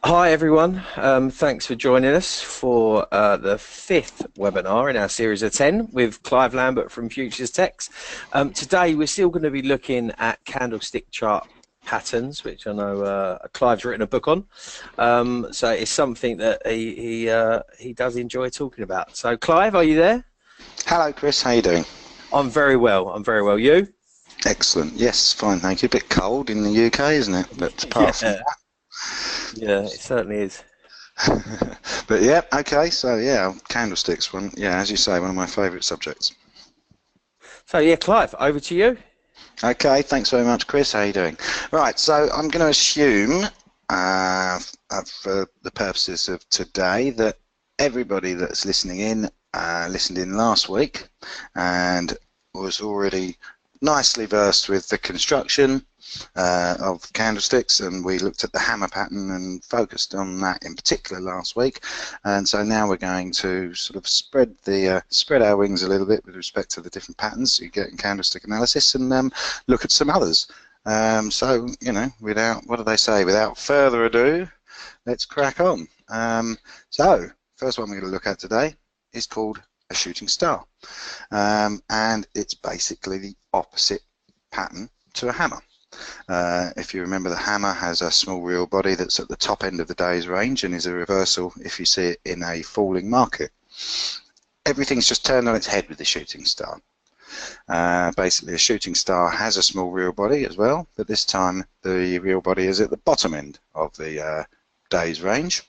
Hi everyone, thanks for joining us for the fifth webinar in our series of 10 with Clive Lambert from FuturesTechs. Today we're still going to be looking at candlestick chart patterns, which I know Clive's written a book on, so it's something that he does enjoy talking about. So Clive, are you there? Hello Chris, how are you doing? I'm very well, You? Excellent, yes, fine, thank you. A bit cold in the UK, isn't it? But apart from Yeah, yeah, it certainly is. but yeah, okay, so yeah, candlesticks, as you say, one of my favourite subjects. So yeah, Clive, over to you. Okay, thanks very much Chris, how are you doing? Right, so I'm going to assume for the purposes of today that everybody that's listening in listened in last week and was already nicely versed with the construction of candlesticks, and we looked at the hammer pattern and focused on that in particular last week. And so now we're going to sort of spread our wings a little bit with respect to the different patterns you get in candlestick analysis, and look at some others. So what do they say? Without further ado, let's crack on. So first one we're going to look at today is called a shooting star, and it's basically the opposite pattern to a hammer. If you remember, the hammer has a small real body that's at the top end of the day's range and is a reversal if you see it in a falling market. Everything's just turned on its head with the shooting star. Basically, a shooting star has a small real body as well, but this time the real body is at the bottom end of the day's range.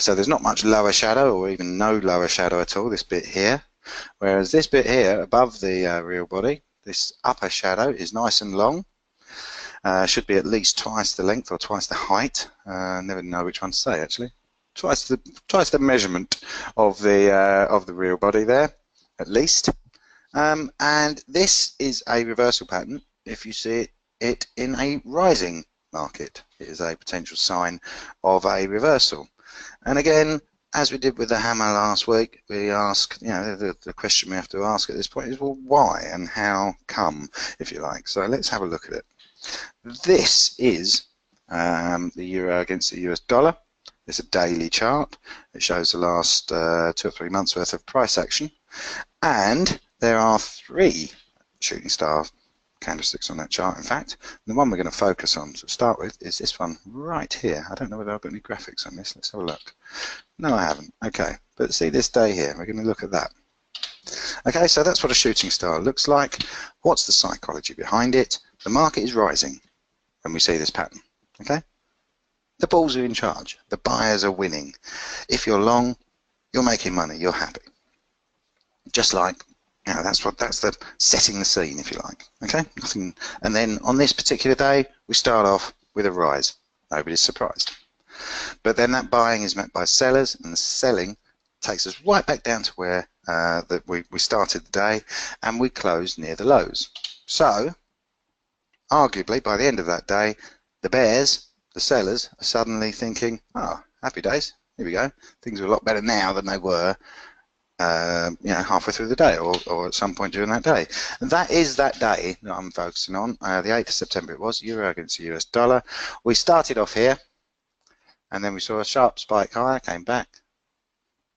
So there's not much lower shadow, or even no lower shadow at all, this bit here. Whereas this bit here, above the real body, this upper shadow is nice and long. Should be at least twice the length or twice the height. Never know which one to say actually. Twice the measurement of the real body there, at least. And this is a reversal pattern if you see it in a rising market. It is a potential sign of a reversal. And again, as we did with the hammer last week, we ask, the question we have to ask at this point is, well, why and how come, if you like. So let's have a look at it. This is the euro against the US dollar. It's a daily chart. It shows the last 2 or 3 months worth of price action. And there are 3 shooting star candlesticks on that chart. In fact, the one we're going to focus on to start with is this one right here. I don't know whether I've got any graphics on this. Let's have a look. No, I haven't. Okay, but see this day here, we're going to look at that. Okay, so that's what a shooting star looks like. What's the psychology behind it? The market is rising when we see this pattern. Okay, the bulls are in charge. The buyers are winning. If you're long, you're making money. You're happy. Just like, that's the setting the scene, if you like. Okay, nothing. And then on this particular day, we start off with a rise. Nobody's surprised. But then that buying is met by sellers, and the selling takes us right back down to where we started the day, and we closed near the lows. So, arguably, by the end of that day, the bears, the sellers, are suddenly thinking, oh, happy days, here we go. Things are a lot better now than they were halfway through the day, or at some point during that day. And that is that day that I'm focusing on. The 8th of September it was, euro against the US dollar. We started off here, and then we saw a sharp spike higher, came back,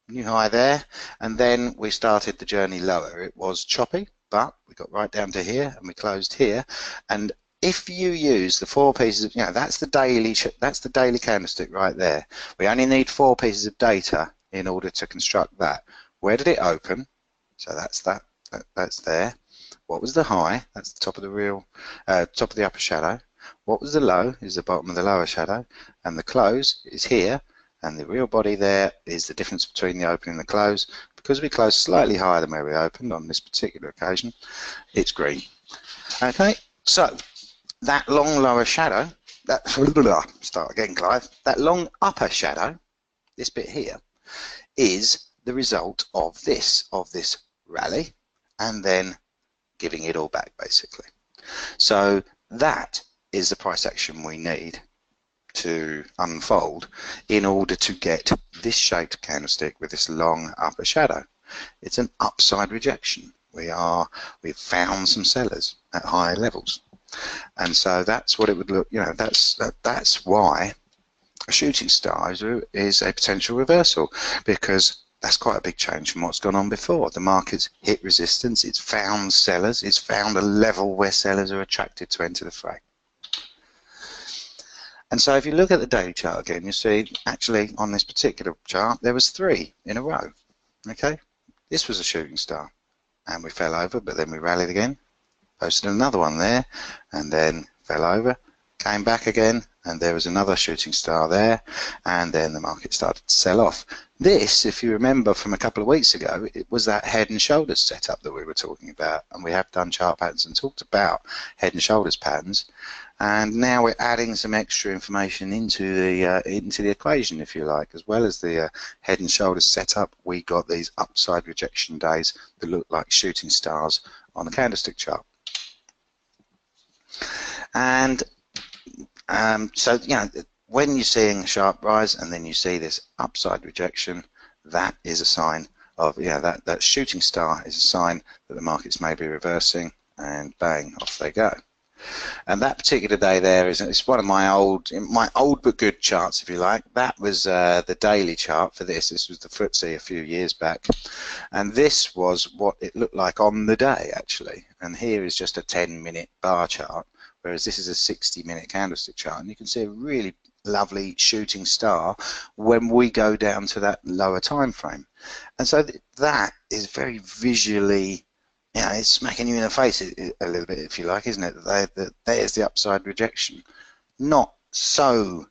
new high there, and then we started the journey lower. It was choppy, but we got right down to here, and we closed here. And if you use the 4 pieces of, that's the daily candlestick right there. We only need 4 pieces of data in order to construct that. Where did it open? So that's there. What was the high? That's the top of the top of the upper shadow. What was the low? Is the bottom of the lower shadow. And the close is here. And the real body there is the difference between the opening and the close. Because we closed slightly higher than where we opened on this particular occasion, it's green. Okay, so that long lower shadow, start again, Clive. That long upper shadow, this bit here, is the result of this rally, and then giving it all back, basically. So that is the price action we need to unfold in order to get this shaped candlestick with this long upper shadow. It's an upside rejection. We've found some sellers at higher levels, and so that's what it would look. That's why a shooting star is a potential reversal, because that's quite a big change from what's gone on before. The market's hit resistance, it's found sellers, it's found a level where sellers are attracted to enter the fray. And so if you look at the daily chart again, you see actually on this particular chart there was 3 in a row. Okay, this was a shooting star, and we fell over, but then we rallied again, posted another one there, and then fell over, came back again, and there was another shooting star there, and then the market started to sell off. This, if you remember from a couple of weeks ago, it was that head and shoulders setup that we were talking about, and we have done chart patterns and talked about head and shoulders patterns, and now we're adding some extra information into the equation, if you like. As well as the head and shoulders setup, we got these upside rejection days that look like shooting stars on the candlestick chart. And so, you know, when you're seeing a sharp rise and then you see this upside rejection, that is a sign of, yeah, that shooting star is a sign that the markets may be reversing, and bang, off they go. And that particular day there it's one of my old but good charts, if you like. That was the daily chart for this. This was the FTSE a few years back, and this was what it looked like on the day actually. And here is just a 10-minute bar chart, whereas this is a 60-minute candlestick chart, and you can see a really lovely shooting star when we go down to that lower time frame. And so that is very visually, you know, it's smacking you in the face a little bit, if you like, isn't it? There's the upside rejection. Not so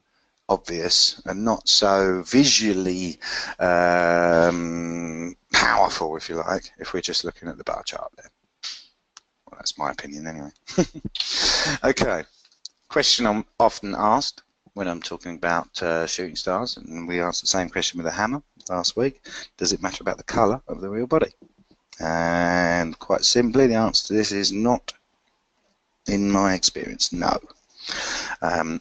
obvious and not so visually powerful, if you like, if we're just looking at the bar chart there. Well, that's my opinion anyway. Okay, question I'm often asked when I'm talking about shooting stars, and we asked the same question with a hammer last week: does it matter about the colour of the real body? And quite simply, the answer to this is not, in my experience, no.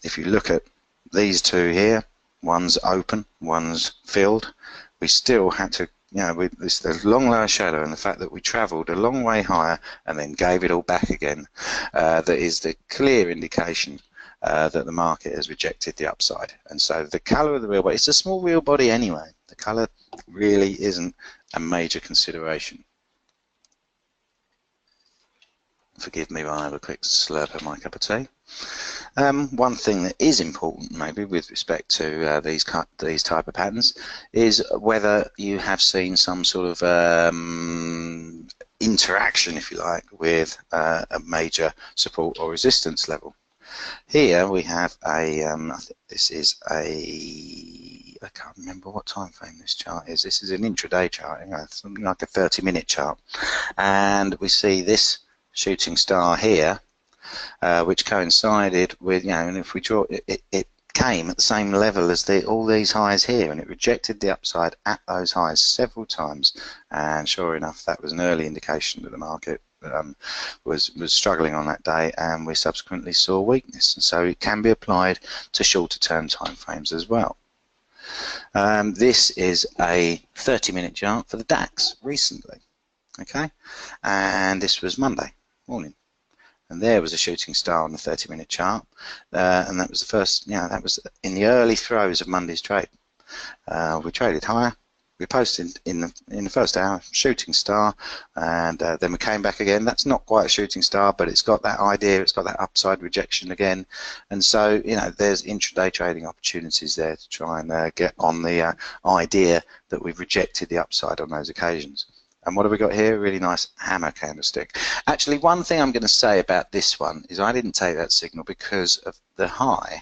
If you look at these two here, one's open, one's filled, we still had to, you know, this the long lower shadow and the fact that we travelled a long way higher and then gave it all back again, that is the clear indication that the market has rejected the upside. And so the colour of the real body, it's a small real body anyway, the colour really isn't a major consideration. Forgive me while I have a quick slurp of my cup of tea. One thing that is important, maybe, with respect to these type of patterns, is whether you have seen some sort of interaction, if you like, with a major support or resistance level. Here we have a, I think this is a, I can't remember what time frame this chart is. This is an intraday chart, you know, something like a 30-minute chart, and we see this shooting star here, which coincided with, you know, and if we draw it came at the same level as all these highs here, and it rejected the upside at those highs several times, and sure enough, that was an early indication that the market was struggling on that day, and we subsequently saw weakness. And so it can be applied to shorter term time frames as well. This is a 30-minute chart for the DAX recently, okay, and this was Monday morning, and there was a shooting star on the 30-minute chart, and that was the first, you know, that was in the early throes of Monday's trade. We traded higher, we posted in the first hour shooting star, and then we came back again. That's not quite a shooting star, but it's got that idea, it's got that upside rejection again, and so, you know, there's intraday trading opportunities there to try and get on the idea that we've rejected the upside on those occasions. And what have we got here? A really nice hammer candlestick. Actually, one thing I'm going to say about this one is I didn't take that signal because of the high.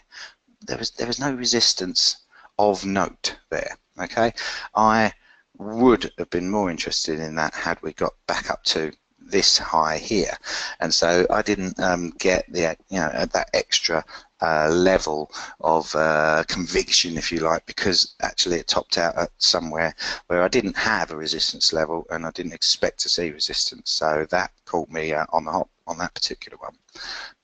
There was no resistance of note there. Okay, I would have been more interested in that had we got back up to this high here, and so I didn't get the, you know, that extra level of conviction, if you like, because actually it topped out at somewhere where I didn't have a resistance level and I didn't expect to see resistance, so that caught me on the hop on that particular one.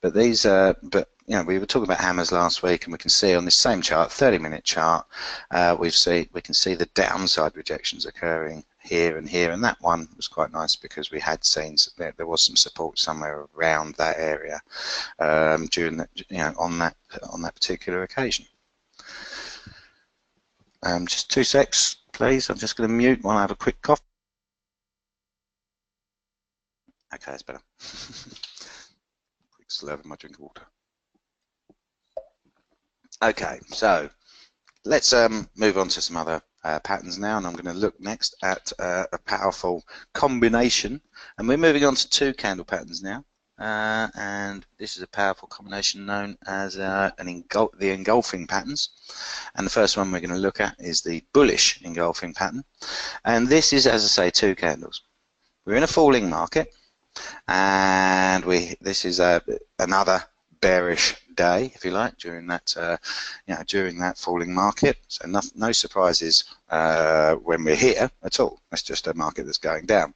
But these, but you know, we were talking about hammers last week, and we can see on this same chart, 30-minute chart, we can see the downside rejections occurring here and here, and that one was quite nice because we had seen there was some support somewhere around that area during that, you know, on that particular occasion. Just 2 secs, please. I'm just going to mute while I have a quick cough. Okay, that's better. Quick slurp of my drink of water. Okay, so let's move on to some other patterns now, and I'm going to look next at a powerful combination, and we're moving on to 2 candle patterns now, and this is a powerful combination known as the engulfing patterns. And the first one we're going to look at is the bullish engulfing pattern, and this is, as I say, 2 candles. We're in a falling market, and this is another bearish day, if you like, during that during that falling market. So no surprises when we're here at all. It's just a market that's going down.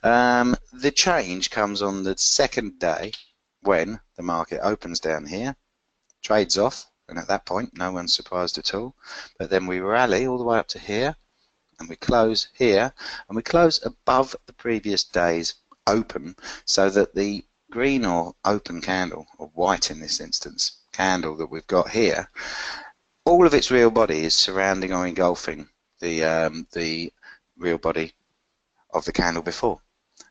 The change comes on the second day when the market opens down here, trades off, and at that point no one's surprised at all. But then we rally all the way up to here, and we close here, and we close above the previous day's open, so that the green or open candle, or white in this instance, candle that we've got here, all of its real body is surrounding or engulfing the real body of the candle before.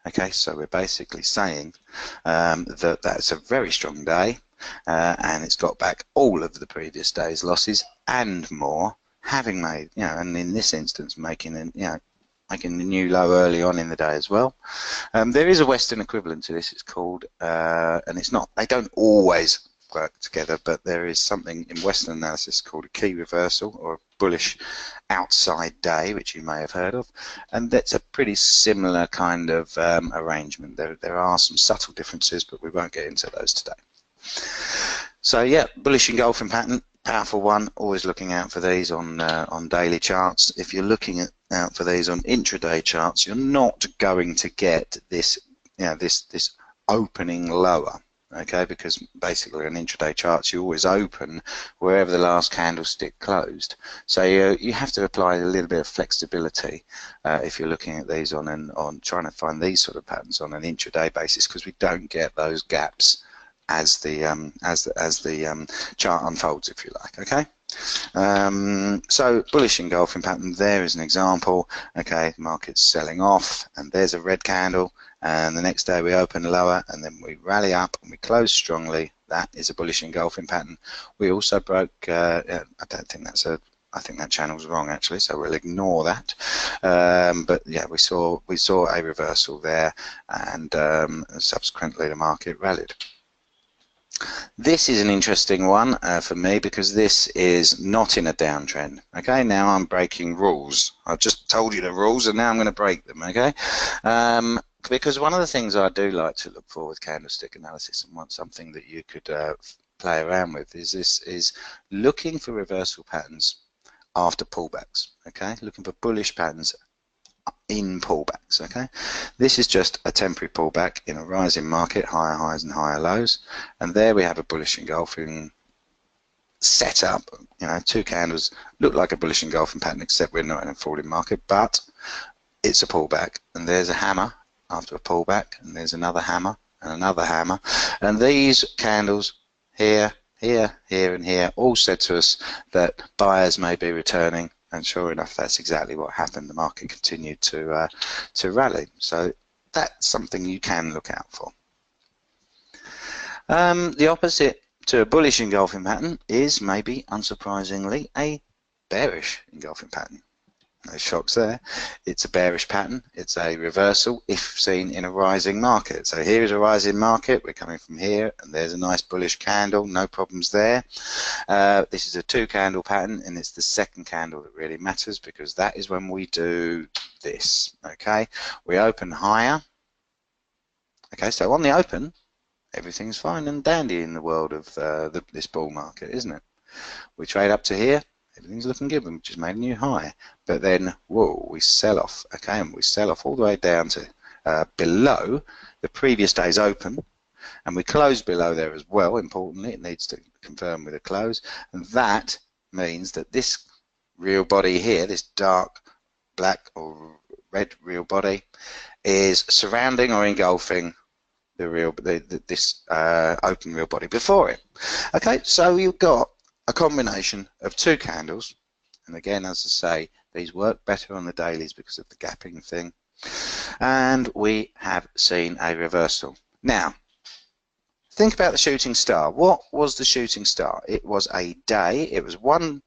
Okay, so we're basically saying that that's a very strong day, and it's got back all of the previous day's losses and more, having made, and in this instance making making the new low early on in the day as well. There is a Western equivalent to this. It's called, and it's not, they don't always work together, but there is something in Western analysis called a key reversal, or a bullish outside day, which you may have heard of, and that's a pretty similar kind of arrangement. There are some subtle differences, but we won't get into those today. So yeah, bullish engulfing pattern, powerful one. Always looking out for these on daily charts. If you're looking out for these on intraday charts, you're not going to get this, this opening lower. Okay, because basically on intraday charts you always open wherever the last candlestick closed. So you have to apply a little bit of flexibility if you're looking at these on trying to find these sort of patterns on an intraday basis, because we don't get those gaps as the chart unfolds, if you like. Okay, so bullish engulfing pattern, there is an example. Okay, market's selling off, and there's a red candle, and the next day we open lower, and then we rally up and we close strongly. That is a bullish engulfing pattern. We also broke, I don't think that's a, I think that channel's wrong actually, so we'll ignore that. But yeah, we saw a reversal there, and subsequently the market rallied. This is an interesting one for me, because this is not in a downtrend. Okay, now I'm breaking rules. I've just told you the rules, and now I'm going to break them. Okay, because one of the things I do like to look for with candlestick analysis, and want something that you could play around with, is looking for reversal patterns after pullbacks. Okay, looking for bullish patterns in pullbacks. Okay, this is just a temporary pullback in a rising market, higher highs and higher lows, and there we have a bullish engulfing setup. 2 candles look like a bullish engulfing pattern, except we're not in a falling market, but it's a pullback, and there's a hammer after a pullback, and there's another hammer and another hammer, and these candles here, here, here and here all said to us that buyers may be returning. And sure enough, that's exactly what happened. The market continued to rally. So that's something you can look out for. The opposite to a bullish engulfing pattern is, maybe unsurprisingly, a bearish engulfing pattern. No shocks there. It's a bearish pattern. It's a reversal if seen in a rising market. So here is a rising market. We're coming from here, and there's a nice bullish candle. No problems there. This is a 2 candle pattern, and it's the second candle that really matters, because that is when we do this. Okay, we open higher. Okay, so on the open, everything's fine and dandy in the world of this bull market, isn't it? We trade up to here. Everything's looking good. We just made a new high, but then whoa, we sell off. Okay, and we sell off all the way down to below the previous day's open, and we close below there as well. Importantly, it needs to confirm with a close, and that means that this real body here, this dark black or red real body, is surrounding or engulfing the this open real body before it. Okay, so you've got a combination of 2 candles, And again, as I say, these work better on the dailies because of the gapping thing. And we have seen a reversal. Now, think about the shooting star. What was the shooting star? It was a day, it was one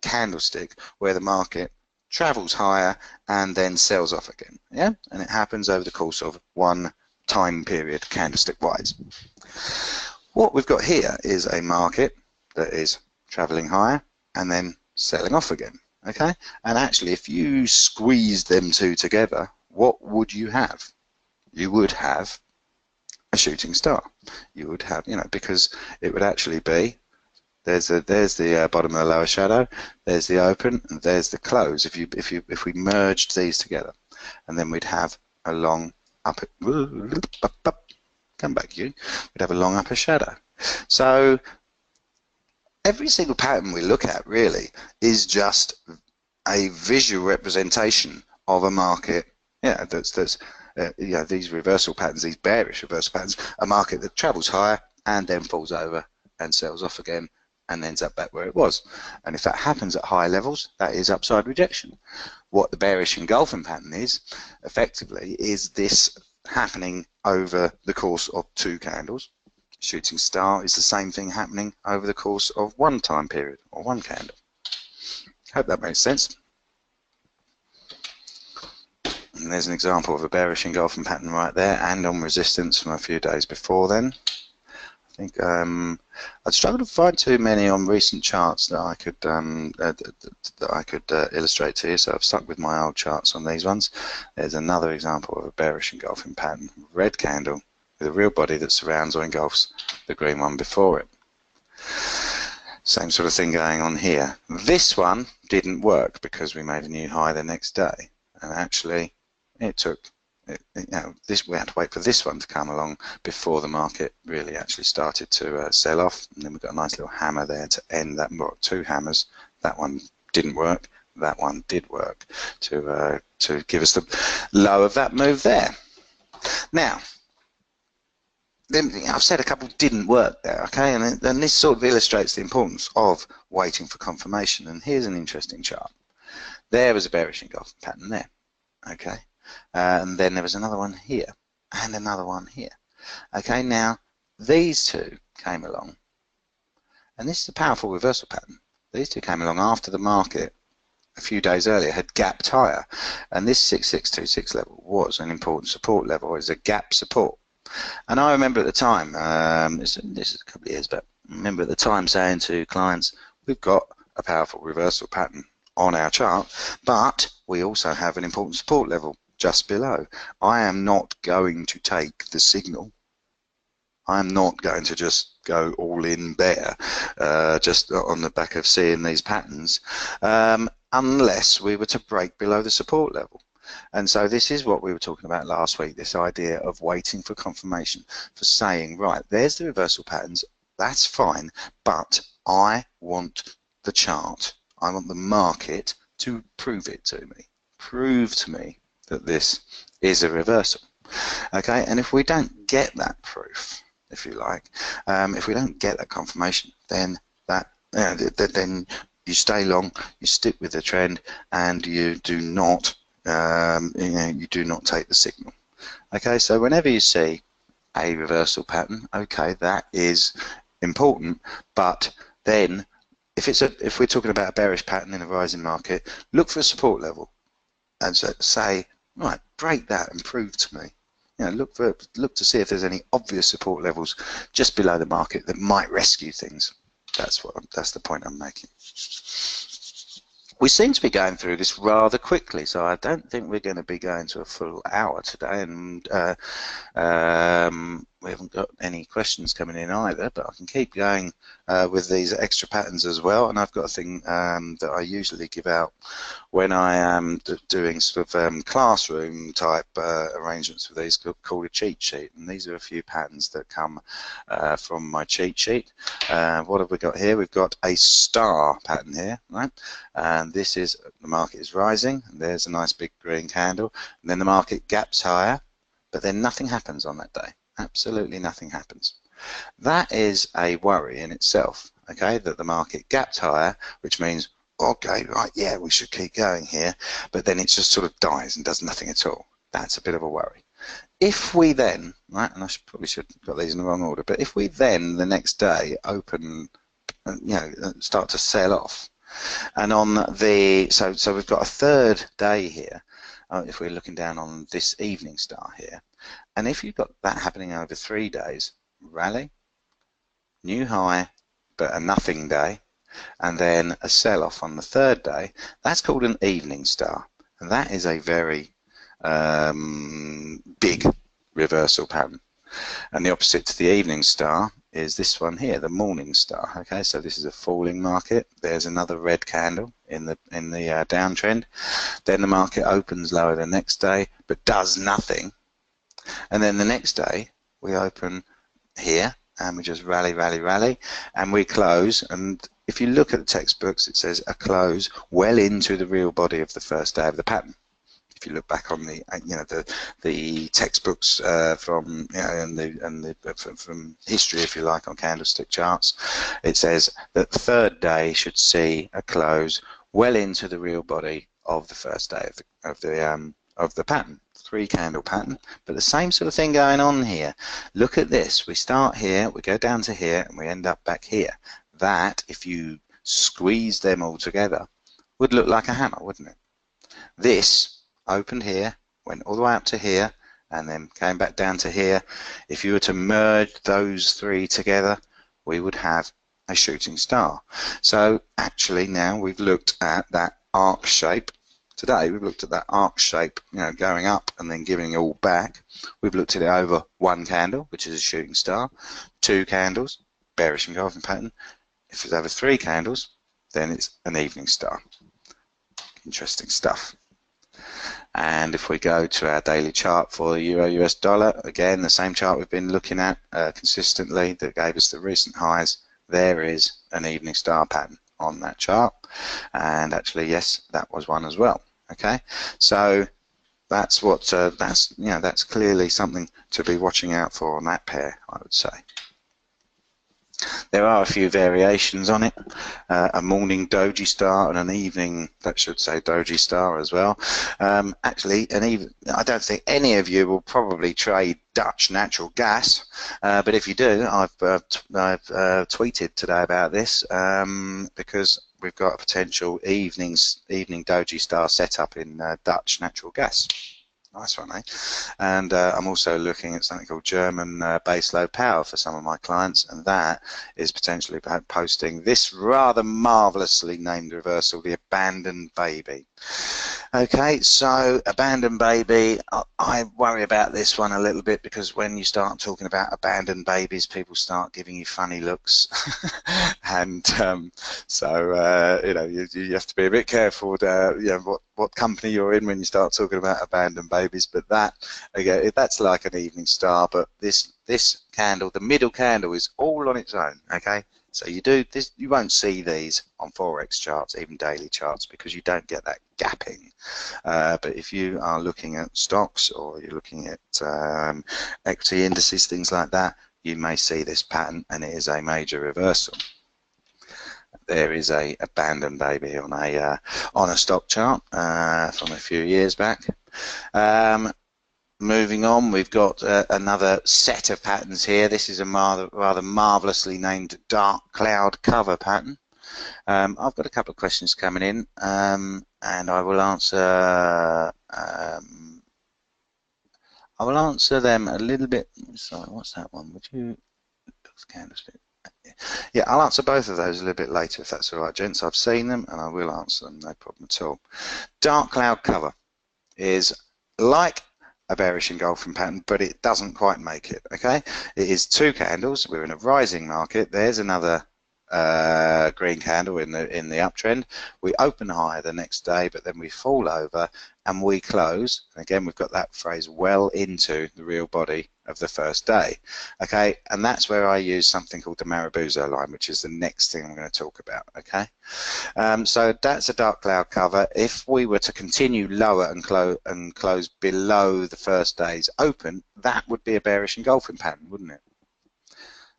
candlestick where the market travels higher and then sells off again. Yeah, and it happens over the course of one time period, candlestick wise. What we've got here is a market that is traveling higher and then selling off again. Okay, and actually, if you squeeze them two together, what would you have? You would have a shooting star. You would have, you know, because it would actually be there's the bottom of the lower shadow, there's the open, and there's the close. If we merged these together, and then we'd have a long upper come back, you. We'd have a long upper shadow. So every single pattern we look at really is just a visual representation of a market. Yeah, that's you know, these reversal patterns, these bearish reversal patterns, a market that travels higher and then falls over and sells off again and ends up back where it was. And if that happens at high levels, that is upside rejection. What the bearish engulfing pattern is, effectively, is this happening over the course of two candles. Shooting star is the same thing happening over the course of one time period or one candle. Hope that makes sense. And there's an example of a bearish engulfing pattern right there, and on resistance from a few days before then. I think I'd struggle to find too many on recent charts that I could illustrate to you, so I've stuck with my old charts on these ones. There's another example of a bearish engulfing pattern, red candle with a real body that surrounds or engulfs the green one before it. Same sort of thing going on here. This one didn't work because we made a new high the next day, and actually it took, you know, we had to wait for this one to come along before the market really actually started to sell off. And then we've got a nice little hammer there to end that. Well, two hammers. That one didn't work. That one did work to give us the low of that move there. Now, I've said a couple didn't work there, okay, and this sort of illustrates the importance of waiting for confirmation. And here's an interesting chart. There was a bearish engulfing pattern there, okay, and then there was another one here and another one here. Okay, now these two came along, and this is a powerful reversal pattern. These two came along after the market a few days earlier had gapped higher, and this 6626 level was an important support level. It's a gap support. And I remember at the time, this is a couple of years back, I remember at the time saying to clients, we've got a powerful reversal pattern on our chart, but we also have an important support level just below. I am not going to take the signal. I'm not going to just go all in bear just on the back of seeing these patterns unless we were to break below the support level. And so this is what we were talking about last week, this idea of waiting for confirmation, for saying, right, there's the reversal patterns, that's fine, but I want the chart, I want the market to prove it to me, prove to me that this is a reversal. Okay, and if we don't get that proof, if you like, if we don't get that confirmation, then then you stay long, you stick with the trend, and you do not you do not take the signal. Okay, so whenever you see a reversal pattern, okay, that is important, but then if we're talking about a bearish pattern in a rising market, look for a support level and say, right, break that and prove to me. You know, look to see if there's any obvious support levels just below the market that might rescue things. That's the point I'm making. We seem to be going through this rather quickly, so I don't think we're going to be going to a full hour today, and we haven't got any questions coming in either, but I can keep going with these extra patterns as well. And I've got a thing that I usually give out when I am doing sort of classroom type arrangements for these, called a cheat sheet. And these are a few patterns that come from my cheat sheet. What have we got here? We've got a star pattern here, right? And this is, the market is rising, and there's a nice big green candle, and then the market gaps higher, but then nothing happens on that day. Absolutely nothing happens. That is a worry in itself, okay, that the market gapped higher, which means okay, right, yeah, we should keep going here, but then it just sort of dies and does nothing at all. That's a bit of a worry. If we then, right, and I probably should have got these in the wrong order, but if we then the next day open, start to sell off, and on the, so we've got a third day here, if we're looking down on this evening star here, and if you've got that happening over 3 days, rally, new high, but a nothing day, and then a sell-off on the third day, that's called an evening star, and that is a very big reversal pattern. And the opposite to the evening star is this one here, the morning star. Okay, so this is a falling market. There's another red candle in the downtrend. Then the market opens lower the next day, but does nothing. And then the next day we open here and we just rally, rally, rally, and we close. And if you look at the textbooks, it says a close well into the real body of the first day of the pattern. If you look back on the the textbooks from from history, if you like, on candlestick charts, it says that the third day should see a close well into the real body of the first day of the pattern. 3-candle pattern, but the same sort of thing going on here. Look at this. We start here, we go down to here, and we end up back here. That, if you squeeze them all together, would look like a hammer, wouldn't it? This opened here, went all the way up to here, and then came back down to here. If you were to merge those 3 together, we would have a shooting star. So actually now we've looked at that arc shape. Today we've looked at that arc shape, going up and then giving it all back. We've looked at it over 1 candle, which is a shooting star, 2 candles, bearish engulfing pattern. If it's over 3 candles, then it's an evening star. Interesting stuff. And if we go to our daily chart for the Euro US dollar, again the same chart we've been looking at consistently that gave us the recent highs, there is an evening star pattern on that chart, and actually yes, that was one as well. Okay, so that's what that's clearly something to be watching out for on that pair, I would say. There are a few variations on it, a morning doji star and an evening, that should say doji star as well. Actually, I don't think any of you will probably trade Dutch natural gas, but if you do, I've tweeted today about this because we've got a potential evening doji star set up in Dutch natural gas. Nice one, eh? And I'm also looking at something called German baseload power for some of my clients, and that is potentially posting this rather marvelously named reversal, the abandoned baby. Okay, so abandoned baby, I worry about this one a little bit because when you start talking about abandoned babies, people start giving you funny looks, and so you have to be a bit careful. What company you're in when you start talking about abandoned babies. But that again, that's like an evening star. But this candle, the middle candle, is all on its own. Okay. So you won't see these on Forex charts, even daily charts, because you don't get that gapping. But if you are looking at stocks or you're looking at equity indices, things like that, you may see this pattern, and it is a major reversal. There is a abandoned baby on a stock chart from a few years back. Moving on, we've got another set of patterns here. This is a rather marvelously named dark cloud cover pattern. I've got a couple of questions coming in, and I will answer them a little bit. Sorry, what's that one? Would you? Candlestick. Yeah, I'll answer both of those a little bit later if that's all right, gents. I've seen them and I will answer them, no problem at all. Dark cloud cover is like a bearish engulfing pattern, but it doesn't quite make it. Okay, it is 2 candles. We're in a rising market. There's another green candle in the uptrend. We open higher the next day, but then we fall over and we close. And again, we've got that phrase, well into the real body of the first day. Okay, and that's where I use something called the Marabou Zozo line, which is the next thing I'm going to talk about. Okay, so that's a dark cloud cover. If we were to continue lower and close below the first day's open, that would be a bearish engulfing pattern, wouldn't it?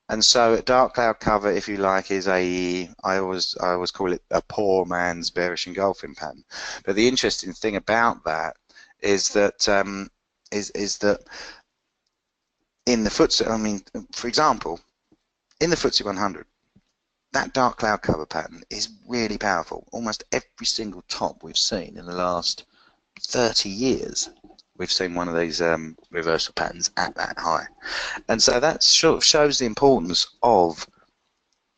And so a dark cloud cover, if you like, is I always call it a poor man's bearish engulfing pattern. But the interesting thing about that is that is that in the FTSE, I mean, for example, in the FTSE 100, that dark cloud cover pattern is really powerful. Almost every single top we've seen in the last 30 years, we've seen one of these reversal patterns at that high. And so that sort of shows the importance of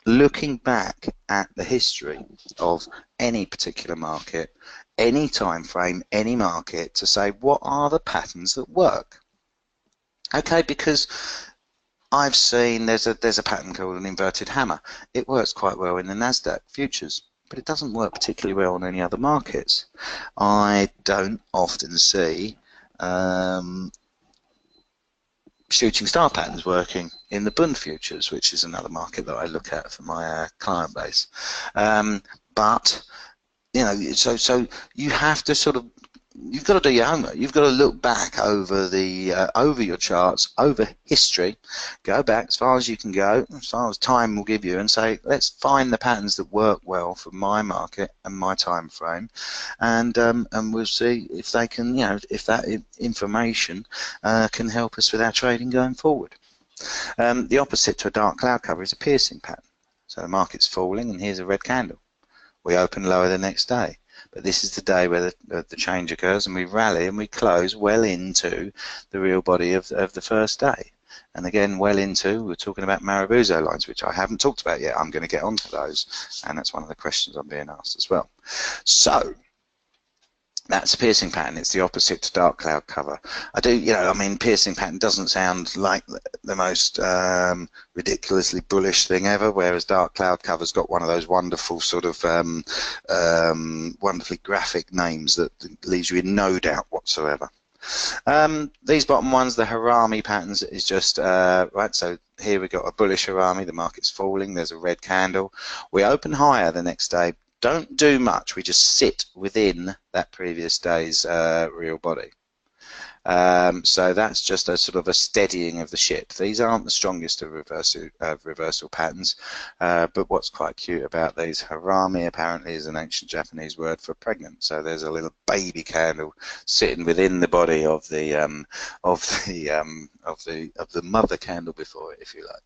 looking back at the history of any particular market, any time frame, any market, to say what are the patterns that work. Okay, because I've seen there's a pattern called an inverted hammer. It works quite well in the Nasdaq futures, but it doesn't work particularly well on any other markets. I don't often see shooting star patterns working in the Bund futures, which is another market that I look at for my client base. But you know, so you have to sort of, you've got to do your homework. You've got to look back over the over your charts, over history, go back as far as you can go, as far as time will give you, and say, let's find the patterns that work well for my market and my time frame, and we'll see if they can, you know, if that information can help us with our trading going forward. The opposite to a dark cloud cover is a piercing pattern. So the market's falling, and here's a red candle. We open lower the next day. But this is the day where the change occurs, and we rally and we close well into the real body of the first day. And again, well into, we're talking about Marabou Zozo lines, which I haven't talked about yet. I'm going to get onto those, and that's one of the questions I'm being asked as well. So that's a piercing pattern. It's the opposite to dark cloud cover. I do, you know, I mean, piercing pattern doesn't sound like the most ridiculously bullish thing ever, whereas dark cloud cover's got one of those wonderful sort of wonderfully graphic names that leaves you in no doubt whatsoever. These bottom ones, the harami patterns, is just right. So here we've got a bullish harami. The market's falling. There's a red candle. We open higher the next day. Don't do much. We just sit within that previous day's real body. So that's just a sort of a steadying of the ship. These aren't the strongest of reversal patterns, but what's quite cute about these, harami apparently is an ancient Japanese word for pregnant. So there's a little baby candle sitting within the body of the mother candle before it, if you like.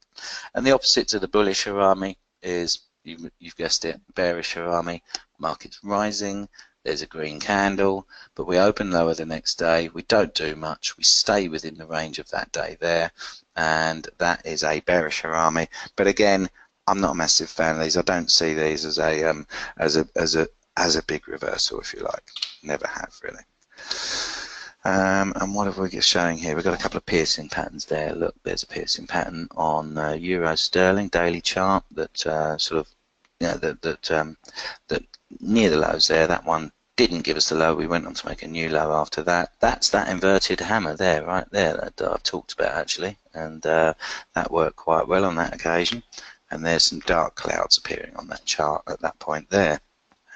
And the opposite to the bullish harami is, you've guessed it, bearish harami. Market's rising, there's a green candle, but we open lower the next day. We don't do much. We stay within the range of that day there, and that is a bearish harami. But again, I'm not a massive fan of these. I don't see these as a big reversal, if you like. Never have, really. And what have we got showing here? We've got a couple of piercing patterns there. Look, there's a piercing pattern on Euro Sterling daily chart that sort of, you know, that near the lows there. That one didn't give us the low. We went on to make a new low after that. That's that inverted hammer there, right there, that I've talked about actually, and that worked quite well on that occasion. And there's some dark clouds appearing on that chart at that point there,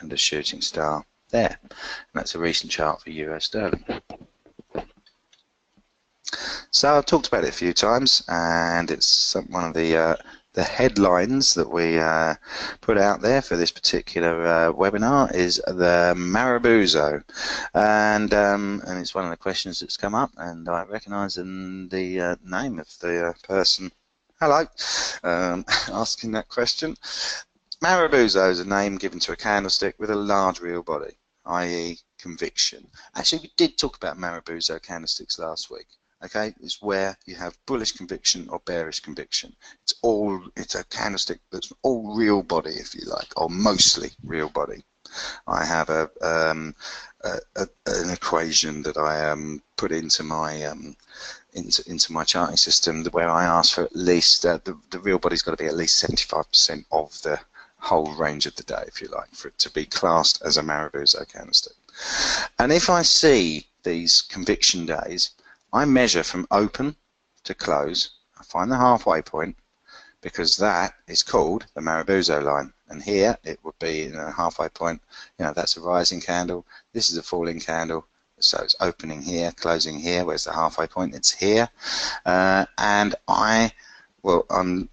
and a shooting star there. And that's a recent chart for Euro Sterling. So I've talked about it a few times, and it's one of the headlines that we put out there for this particular webinar is the Marabou Zozo, and it's one of the questions that's come up, and I recognise the name of the person. Hello, asking that question. Marabou Zozo is a name given to a candlestick with a large real body, i.e. conviction. Actually, we did talk about Marabou Zozo candlesticks last week. Okay, it's where you have bullish conviction or bearish conviction. It's a candlestick that's all real body, if you like, or mostly real body. I have an equation that I put into my into my charting system where I ask for at least the real body's got to be at least 75% of the whole range of the day, if you like, for it to be classed as a Marabou Zozo candlestick. And if I see these conviction days, I measure from open to close. I find the halfway point, because that is called the Marabou Zozo line. And here it would be a halfway point. You know, that's a rising candle. This is a falling candle. So it's opening here, closing here. Where's the halfway point? It's here. And I well,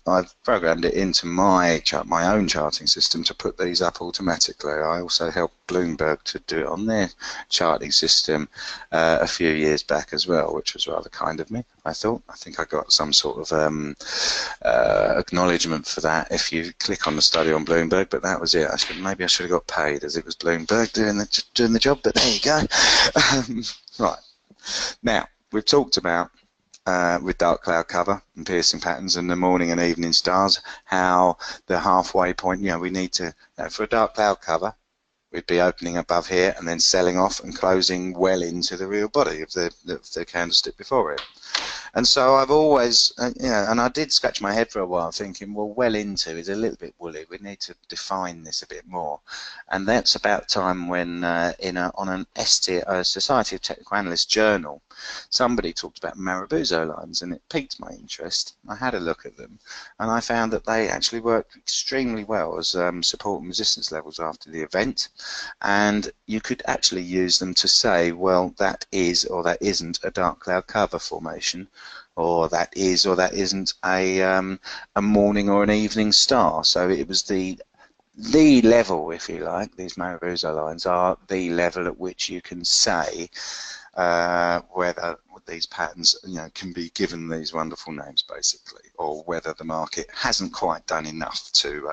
I've programmed it into my own charting system to put these up automatically. I also helped Bloomberg to do it on their charting system a few years back as well, which was rather kind of me, I thought. I think I got some sort of acknowledgement for that if you click on the study on Bloomberg, but that was it. Maybe I should have got paid, as it was Bloomberg doing the job, but there you go. Right. Now, we've talked about with dark cloud cover and piercing patterns and the morning and evening stars, how the halfway point, we need to, for a dark cloud cover, we'd be opening above here and then selling off and closing well into the real body of the candlestick before it. And so I've always, and I did scratch my head for a while thinking, well into is a little bit woolly. We need to define this a bit more. And that's about time when on an Society of Technical Analysts journal, somebody talked about Marabou Zozo lines, and it piqued my interest. I had a look at them, and I found that they actually work extremely well as support and resistance levels after the event. And you could actually use them to say, well, that is or that isn't a dark cloud cover formation, or that is or that isn't a morning or an evening star. So it was the level, if you like. These Marabou Zozo lines are the level at which you can say whether these patterns, can be given these wonderful names, basically, or whether the market hasn't quite done enough to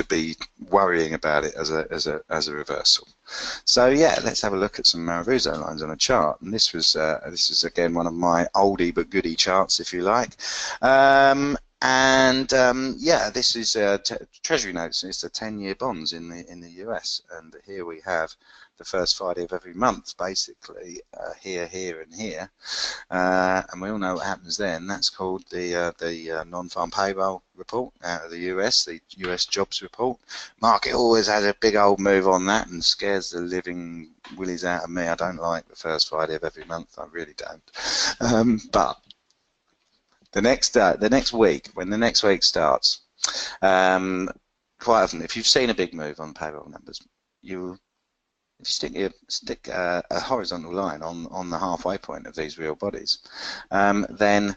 be worrying about it as a reversal. So yeah, let's have a look at some Marabou Zozo lines on a chart. And this is again one of my oldie but goodie charts, if you like. Yeah, this is Treasury notes. It's the 10-year bonds in the US, and here we have the first Friday of every month, basically, here, and here, and we all know what happens then. That's called the non-farm payroll report out of the US, the US jobs report. Market always has a big old move on that and scares the living willies out of me. I don't like the first Friday of every month. I really don't. But the next week, when the next week starts, quite often, if you've seen a big move on payroll numbers, if you stick a horizontal line on the halfway point of these real bodies, then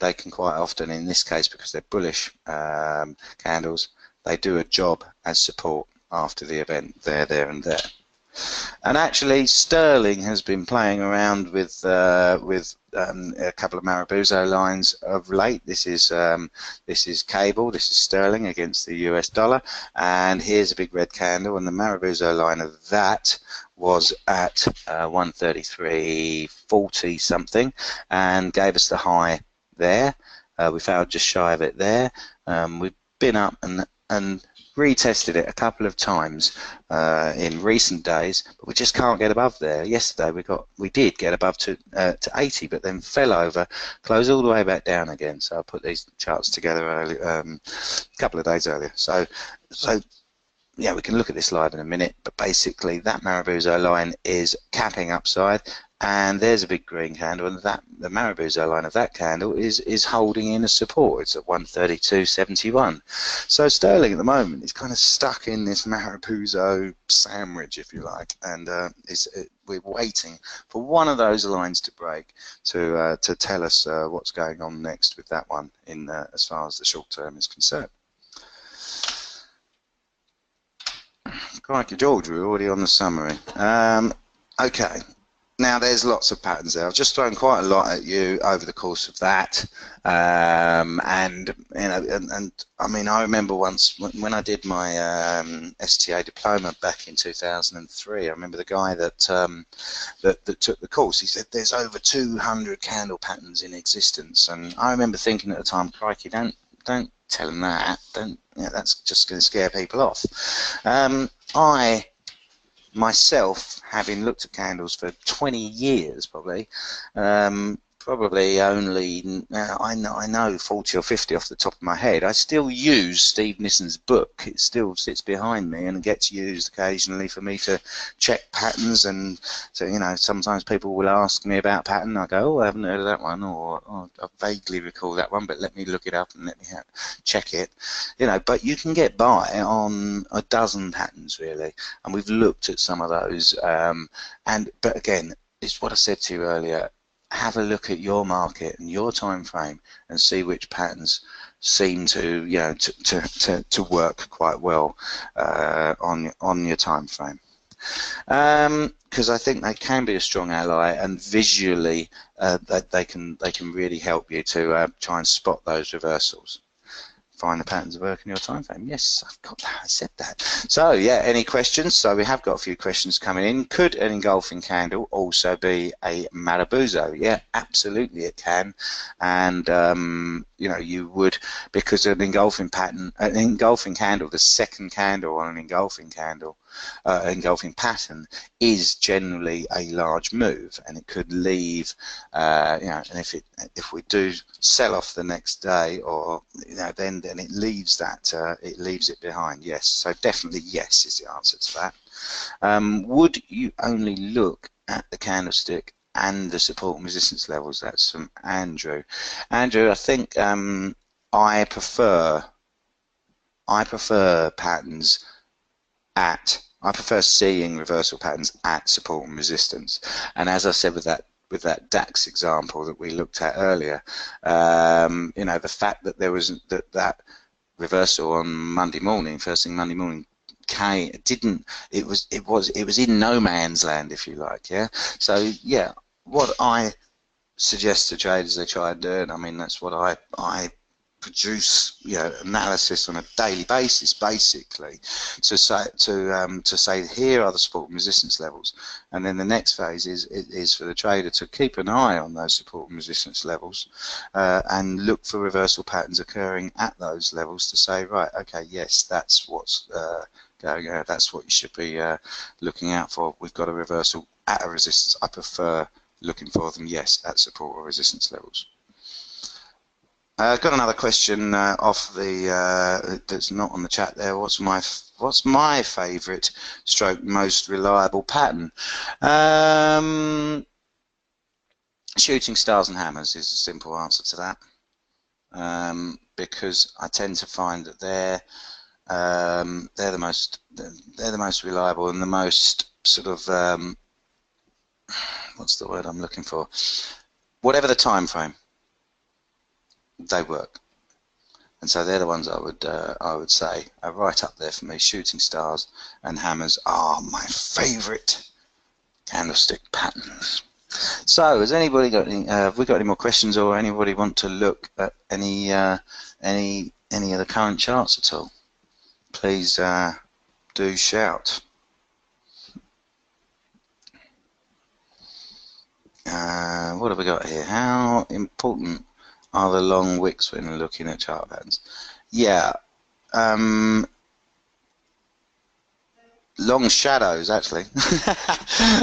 they can quite often, in this case, because they're bullish candles, they do a job as support after the event, there, and there. And actually, sterling has been playing around with a couple of Marabou Zozo lines of late. This is cable. This is sterling against the US dollar, and here's a big red candle. And the Marabou Zozo line of that was at 133.40 something, and gave us the high there. We failed just shy of it there. We've been up and retested it a couple of times in recent days, but we just can't get above there. Yesterday we did get above to 80, but then fell over, closed all the way back down again. So I put these charts together a couple of days earlier. So yeah, we can look at this slide in a minute, but basically that Marabou Zozo line is capping upside, and there's a big green candle, and the Marabou Zozo line of that candle is holding in a support. It's at 132.71. So sterling at the moment is kind of stuck in this Marabou Zozo sandwich, if you like, and we're waiting for one of those lines to break to tell us what's going on next with that one in as far as the short term is concerned. Crikey, George, we're already on the summary. Okay, now there's lots of patterns there. I've just thrown quite a lot at you over the course of that, and I mean, I remember once when I did my STA diploma back in 2003. I remember the guy that took the course. He said there's over 200 candle patterns in existence, and I remember thinking at the time, crikey, don't tell them that. That's just going to scare people off. I myself, having looked at candles for 20 years, probably only I know 40 or 50 off the top of my head. I still use Steve Nissen's book. It still sits behind me and gets used occasionally for me to check patterns. And so, sometimes people will ask me about pattern. I go, oh, I haven't heard of that one, or oh, I vaguely recall that one, but let me look it up and let me check it. But you can get by on a dozen patterns really, and we've looked at some of those. But again, it's what I said to you earlier. have a look at your market and your time frame and see which patterns seem to, you know, to work quite well on your time frame. Because I think they can be a strong ally, and visually they can really help you to try and spot those reversals. Find the patterns of work in your time frame. Yes, I've got that. I said that. So yeah, any questions? So we have got a few questions coming in. Could an engulfing candle also be a Marabou Zozo? Yeah, absolutely it can. And you know, you would, because an engulfing pattern, an engulfing candle, the second candle on an engulfing candle, engulfing pattern is generally a large move, and it could leave, you know, and if we do sell off the next day, or you know, then it leaves that, it leaves it behind. Yes, so definitely yes is the answer to that. Would you only look at the candlestick and the support and resistance levels? That's from Andrew. Andrew, I think I prefer patterns at, I prefer seeing reversal patterns at support and resistance. And as I said with that DAX example that we looked at earlier, you know, the fact that there was that reversal on Monday morning, first thing Monday morning, it was in no man's land, if you like. Yeah. So yeah, what I suggest to traders they try and do, and I mean that's what I produce, you know, analysis on a daily basis, basically, to say here are the support and resistance levels, and then the next phase is for the trader to keep an eye on those support and resistance levels, and look for reversal patterns occurring at those levels to say, right, okay, yes, that's what's going on. That's what you should be looking out for. We've got a reversal at a resistance. I prefer looking for them, yes, at support or resistance levels. I've got another question off the that's not on the chat there. What's my favourite stroke most reliable pattern? Shooting stars and hammers is a simple answer to that, because I tend to find that they're the most reliable and the most sort of what's the word I'm looking for? Whatever the time frame, they work, and so they're the ones I would say are right up there for me. Shooting stars and hammers are my favourite candlestick patterns. So, has anybody got any? Have we got any more questions, or anybody want to look at any of the current charts at all? Please do shout. What have we got here? How important are the long wicks when looking at chart patterns? Yeah, long shadows actually,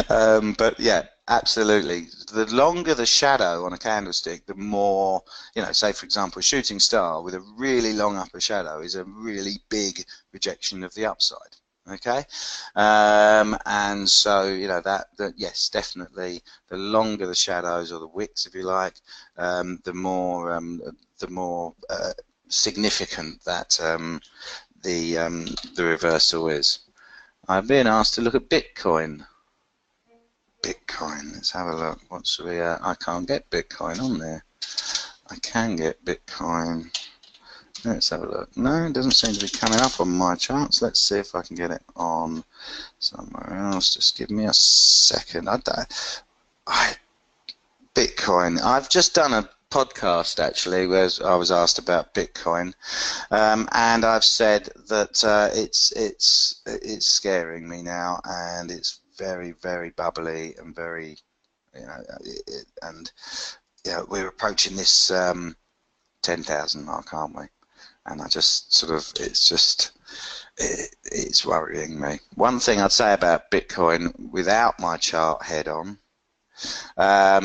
but yeah, absolutely. The longer the shadow on a candlestick, the more, you know, say for example a shooting star with a really long upper shadow is a really big rejection of the upside. Okay, and so you know that yes, definitely the longer the shadows or the wicks, if you like, the more significant that the reversal is. I've been asked to look at Bitcoin. Let's have a look. What should we? I can't get Bitcoin on there. I can get Bitcoin. Let's have a look. No, it doesn't seem to be coming up on my charts. Let's see if I can get it on somewhere else. Just give me a second. Bitcoin. I've just done a podcast actually where I was asked about Bitcoin, and I've said that it's scaring me now, and it's very, very bubbly and very, you know, and yeah, we're approaching this 10,000 mark, aren't we? And I just sort of, it's worrying me. One thing I'd say about Bitcoin without my chart head on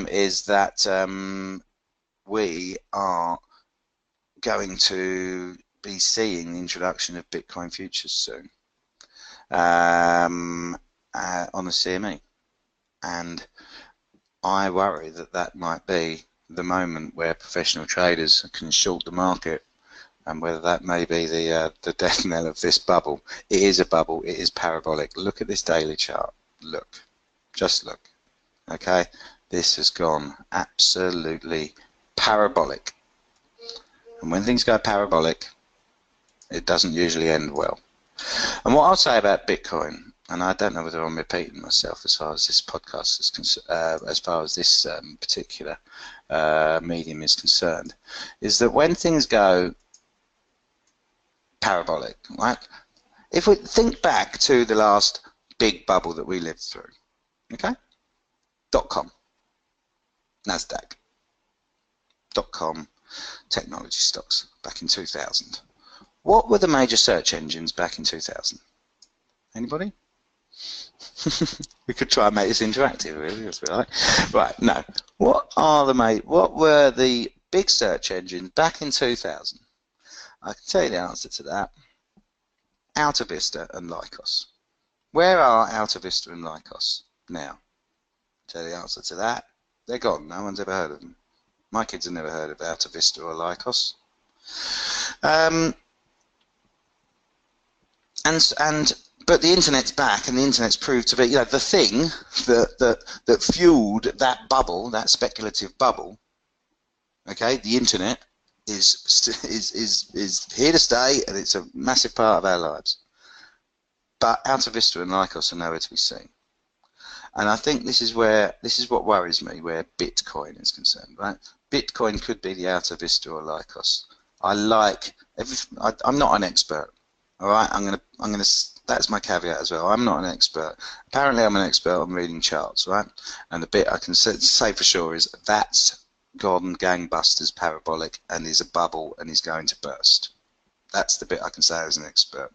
is that we are going to be seeing the introduction of Bitcoin futures soon on the CME, and I worry that that might be the moment where professional traders can short the market, and whether that may be the death knell of this bubble. It is a bubble. It is parabolic. Look at this daily chart. Look, just look. Okay, this has gone absolutely parabolic. And when things go parabolic, it doesn't usually end well. And what I'll say about Bitcoin, and I don't know whether I'm repeating myself as far as this podcast is concerned, as far as this particular medium is concerned, is that when things go parabolic, right? If we think back to the last big bubble that we lived through, okay? .com, Nasdaq, .com, technology stocks back in 2000. What were the major search engines back in 2000? Anybody? We could try and make this interactive, really, if we like. Right, no. What were the big search engines back in 2000? I can tell you the answer to that. Alta Vista and Lycos. Where are Alta Vista and Lycos now? I'll tell you the answer to that. They're gone. No one's ever heard of them. My kids have never heard of Alta Vista or Lycos. But the internet's back, and the internet's proved to be, you know, the thing that fueled that bubble, that speculative bubble. Okay, the internet is here to stay, and it's a massive part of our lives. But Alta Vista and Lycos are nowhere to be seen. And I think this is what worries me, where Bitcoin is concerned. Right, Bitcoin could be the Alta Vista or Lycos. I'm not an expert. All right, I'm gonna. That's my caveat as well. I'm not an expert. Apparently, I'm an expert on reading charts, right? And the bit I can say for sure is that's gone gangbusters parabolic and is a bubble and is going to burst. That's the bit I can say as an expert.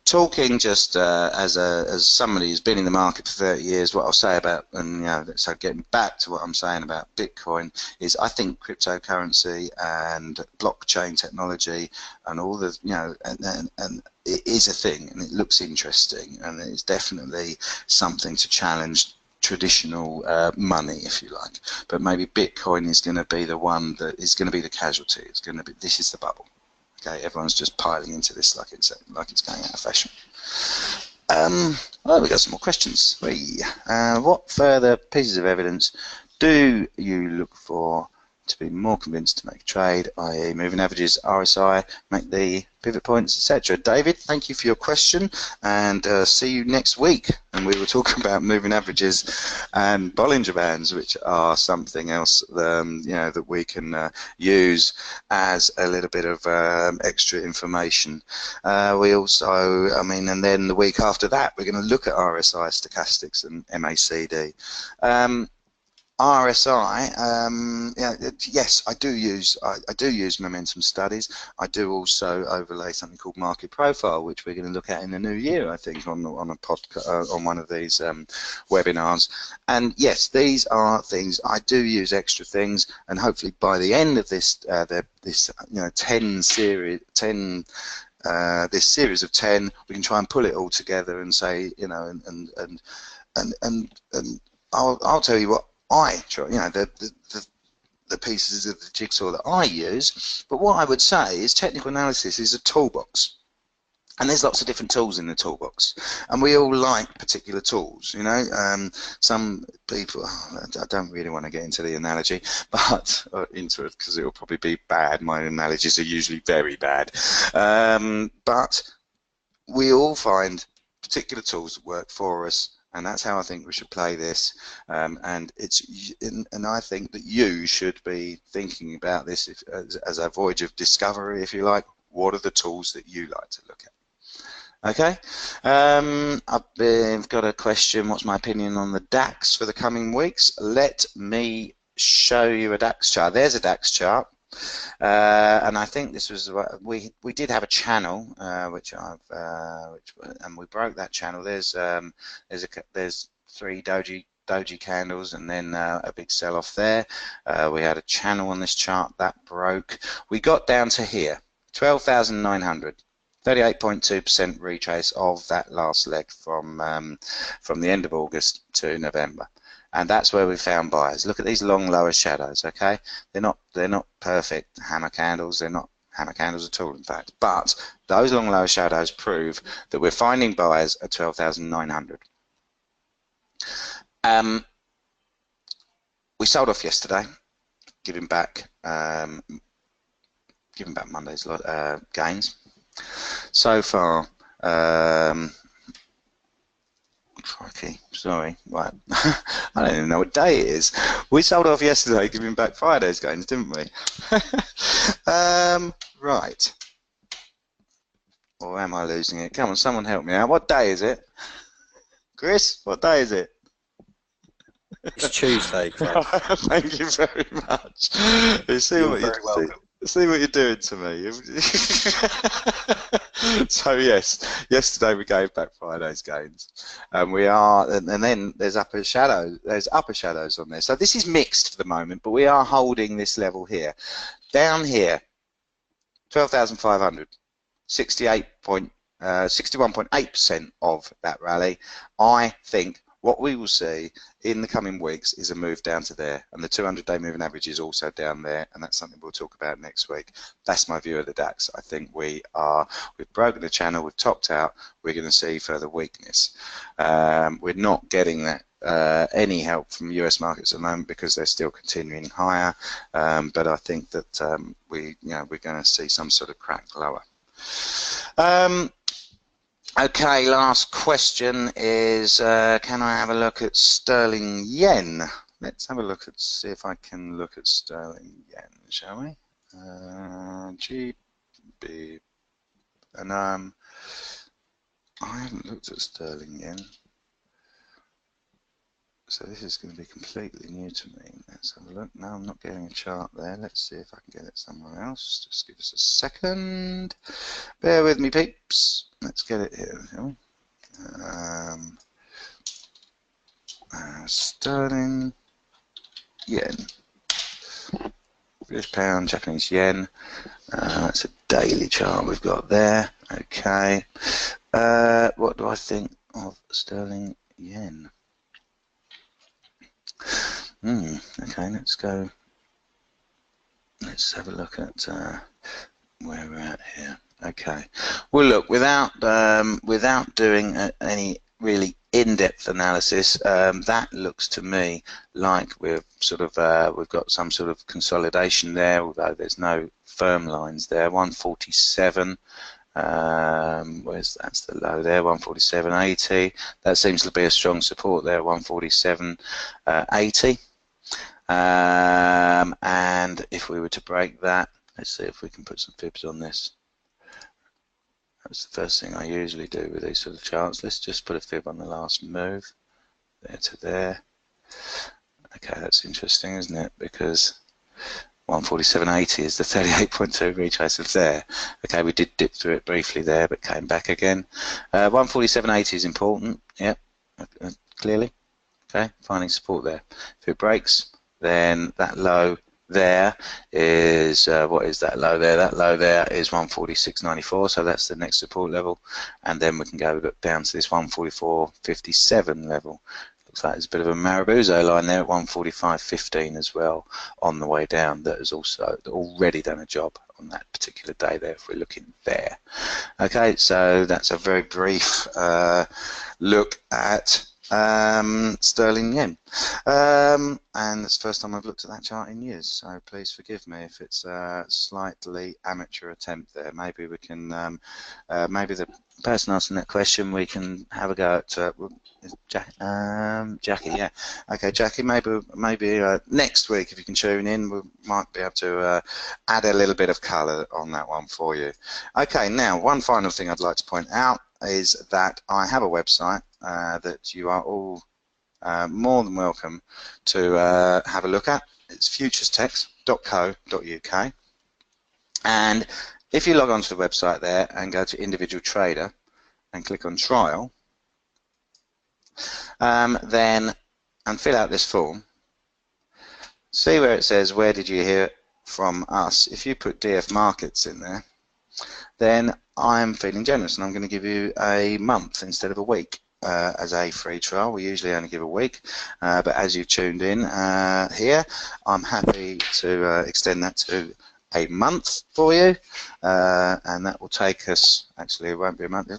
Talking just as somebody who's been in the market for 30 years, what I'll say about, and you know, so getting back to what I'm saying about Bitcoin is, I think cryptocurrency and blockchain technology and all the, you know, and it is a thing, and it looks interesting, and it's definitely something to challenge traditional money, if you like. But maybe Bitcoin is going to be the one that is going to be the casualty. It's going to be, this is the bubble. Okay, everyone's just piling into this like it's going out of fashion. Well, we got some more questions. What further pieces of evidence do you look for to be more convinced to make a trade, i.e. moving averages, RSI, make the pivot points, etc.? David, thank you for your question, and see you next week. And we will talk about moving averages and Bollinger Bands, which are something else you know, that we can use as a little bit of extra information. We also, I mean, and then the week after that, we're going to look at RSI, stochastics, and MACD. RSI, yeah, yes, I do use momentum studies. I do also overlay something called market profile, which we're going to look at in the new year, I think, on a podcast, on one of these webinars. And yes, these are things I do use, extra things, and hopefully by the end of this, this you know, this series of 10, we can try and pull it all together and say, you know, and I'll tell you what. You know, the pieces of the jigsaw that I use, but what I would say is technical analysis is a toolbox, and there's lots of different tools in the toolbox, and we all like particular tools, you know. Some people, I don't really want to get into the analogy, but into it because it will probably be bad. My analogies are usually very bad, but we all find particular tools that work for us. And that's how I think we should play this, and I think that you should be thinking about this as a voyage of discovery, if you like. What are the tools that you like to look at? Okay, I've got a question. What's my opinion on the DAX for the coming weeks? Let me show you a DAX chart. There's a DAX chart. And I think this was, we did have a channel and we broke that channel. There's 3 doji candles and then a big sell-off there. We had a channel on this chart that broke. We got down to here, 12,900. 38.2% retrace of that last leg from the end of August to November. And that's where we found buyers. Look at these long lower shadows, okay? They're not perfect hammer candles. They're not hammer candles at all, in fact. But those long lower shadows prove that we're finding buyers at 12,900. we sold off yesterday, giving back Monday's gains. So far, crikey, sorry, right. I don't even know what day it is. We sold off yesterday, giving back Friday's gains, didn't we? Right. Or am I losing it? Come on, someone help me out. What day is it? Chris, what day is it? It's Tuesday, Clive. Thank you very much. You're very welcome. See what you're doing to me. So yes, yesterday we gave back Friday's gains, and we are, and then there's upper shadows. There's upper shadows on there. So this is mixed for the moment, but we are holding this level here. Down here, 12,500, 61.8% of that rally. I think what we will see in the coming weeks is a move down to there, and the 200-day moving average is also down there, and that's something we'll talk about next week. That's my view of the DAX. I think we've broken the channel, we've topped out, we're going to see further weakness. We're not getting that any help from US markets at the moment because they're still continuing higher, but I think that we're going to see some sort of crack lower. Okay, last question is, can I have a look at sterling yen? Let's have a look at, see if I can look at sterling yen, shall we? GB, and I haven't looked at sterling yen, so this is going to be completely new to me. Let's have a look. No, I'm not getting a chart there. Let's see if I can get it somewhere else. Just give us a second. Bear with me, peeps. Let's get it here, shall we? Sterling yen, British pound, Japanese yen. That's a daily chart we've got there. Okay. What do I think of sterling yen? Okay, let's go. Let's have a look at where we're at here. Okay. Well, look, without doing any really in-depth analysis, that looks to me like we've got some sort of consolidation there, although there's no firm lines there. 147. That's the low there, 147.80. That seems to be a strong support there, 147.80. And if we were to break that, let's see if we can put some fibs on this. That's the first thing I usually do with these sort of charts. Let's just put a fib on the last move, there to there. Okay, that's interesting, isn't it? Because 147.80 is the 38.2 retrace of there. Okay, we did dip through it briefly there, but came back again. 147.80 is important, yep, clearly. Okay, finding support there. If it breaks, then that low there is, what is that low there? That low there is 146.94, so that's the next support level. And then we can go down to this 144.57 level. Looks like there's a bit of a Marabou Zozo line there at 145.15 as well on the way down. That has also already done a job on that particular day there if we're looking there. Okay, so that's a very brief look at sterling yen, and it's the first time I've looked at that chart in years, so please forgive me if it's a slightly amateur attempt there. Maybe we can, maybe the person asking that question, we can have a go at Jackie, yeah. Okay, Jackie, maybe next week if you can tune in, we might be able to add a little bit of colour on that one for you. Okay, now one final thing I'd like to point out is that I have a website that you are all more than welcome to have a look at. It's futurestechs.co.uk, and if you log on to the website there and go to individual trader and click on trial, then and fill out this form, see where it says where did you hear from us. If you put DF Markets in there, then I'm feeling generous and I'm going to give you a month instead of a week as a free trial. We usually only give a week, but as you've tuned in here, I'm happy to extend that to a month for you, and that will take us, actually it won't be a month,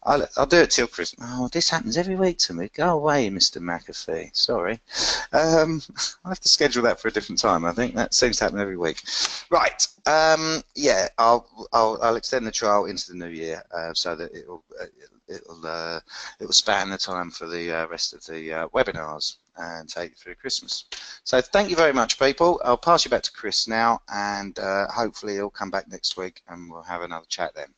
I'll do it till Christmas. Oh, this happens every week to me. Go away, Mr. McAfee. Sorry. I'll have to schedule that for a different time. I think that seems to happen every week. Right. Yeah, I'll extend the trial into the new year, so that it will span the time for the rest of the webinars and take you through Christmas. So thank you very much, people. I'll pass you back to Chris now, and hopefully he'll come back next week and we'll have another chat then.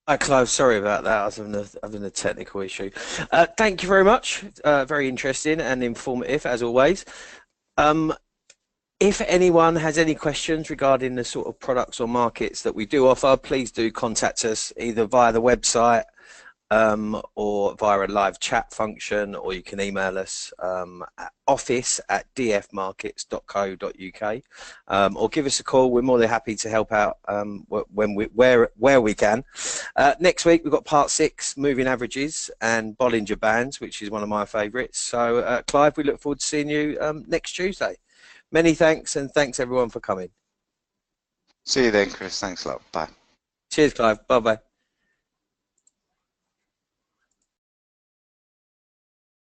Hi, Clive. Sorry about that. I was having a technical issue. Thank you very much. Very interesting and informative, as always. If anyone has any questions regarding the sort of products or markets that we do offer, please do contact us either via the website or via a live chat function, or you can email us at office@dfmarkets.co.uk, or give us a call. We're more than happy to help out where we can. Next week we've got part 6, moving averages and Bollinger Bands, which is one of my favourites. So Clive, we look forward to seeing you next Tuesday. Many thanks, and thanks everyone for coming. See you then, Chris. Thanks a lot. Bye. Cheers, Clive. Bye-bye.